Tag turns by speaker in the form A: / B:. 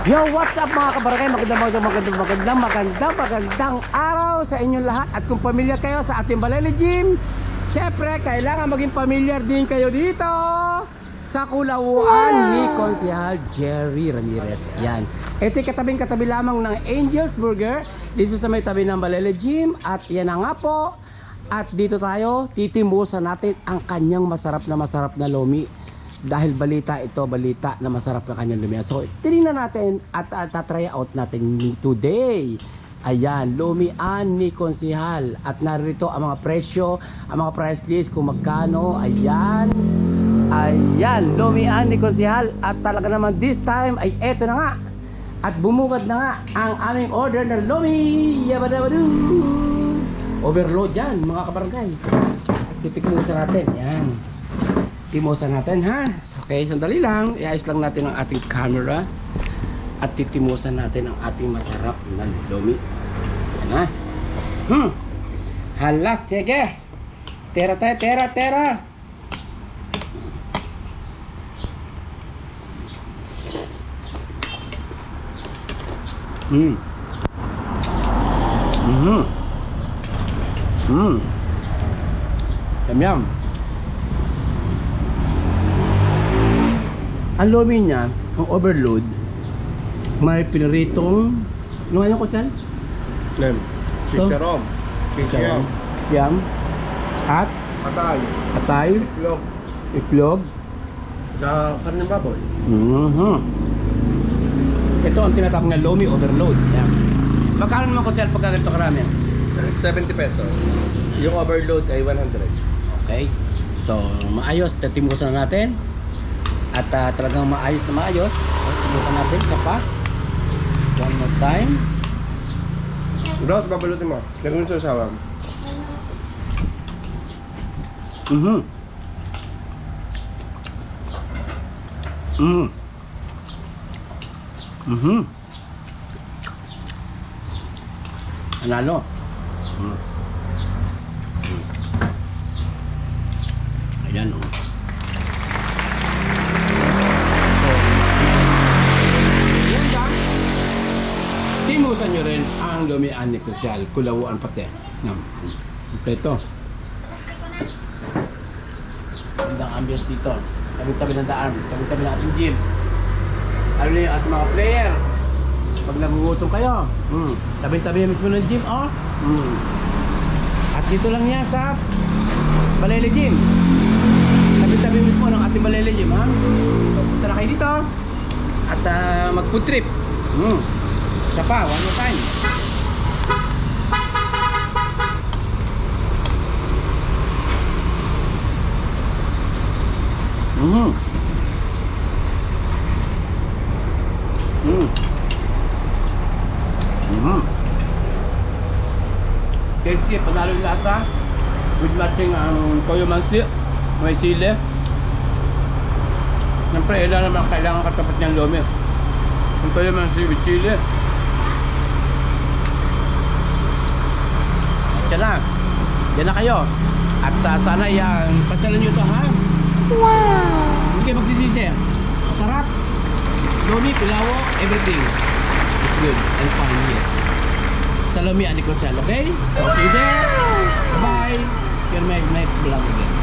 A: Yo, what's up mga kabarangay? Magandang araw sa inyong lahat. At kung pamilyar kayo sa ating Balele Gym, syempre kailangan maging pamilyar din kayo dito sa kulawuan ni Konsehal Jerry Ramirez. Yan. Ito'y katabi lamang ng Angel's Burger dito sa may tabi ng Balele Gym. At yan na nga po. At dito tayo, titimbusan natin ang kanyang masarap na lomi. Dahil balita na masarap na kanyang lumiyan. So, tinignan natin at tatry out natin today. Ayan, lumian ni Konsehal. At narito ang mga presyo, ang mga price list kung magkano. Ayan. Ayan, lumian ni Konsehal. At talaga naman this time ay eto na nga. At bumugad na nga ang aming order ng lumi. Yabadabadu. Overload yan, mga kabarangay. Titikmusan natin. Yan. Timosan natin ha. Okay, sandali lang. Iayos lang natin ang ating camera. At titimusan natin ang ating masarap na lomi. Yan ha. Hala, sige. Tera. Yum. Ang lomi niya, ang overload, may piniritong, ano ko saan?
B: Nem. Chicharon. Chicharon.
A: Yam. At? Atay. Itlog.
B: Na karne baboy.
A: Ito ang tinatawag na lomi overload. Yan. Magkano naman ko saan pagka ganito karami?
B: 70 pesos. Yung overload ay 100.
A: Okay. So, maayos. Tatimusan na natin. At talagang maayos. Subukan natin sa pa. One more time.
B: Bros, babalutin mo. Lagyan mo sa sawang.
A: Analo. Ayan o. Timusan nyo rin ang lumian ni Konsehal. Kulawuan pati. Ito. Ang ambience dito. Tabi-tabi ng daan. Tabi-tabi ng ating gym. Ano na yung ating mga player. Pag nagugutom kayo. Tabi-tabi mismo ng gym. At dito lang yan sa Balele Gym. Tabi-tabi mismo ng ating Balele Gym. So, punta na kayo dito. At mag-food trip. Isa pa, one more time. Kasi panalo yung lasa with lating ang toyo mansi, may sili. Siyempre, ilan naman kailangan katapat niyang lomi. Ang toyo mansi with chili. Diyan na kayo. At sana yan, pasyalan nyo ito ha. Wow! Hindi kayo magsisisi. Masarap. Lomi, pilawo, everything. It's good and fun here. Sa lumian ni Konsehal, okay? So see you there. Bye-bye. You're my next vlog again.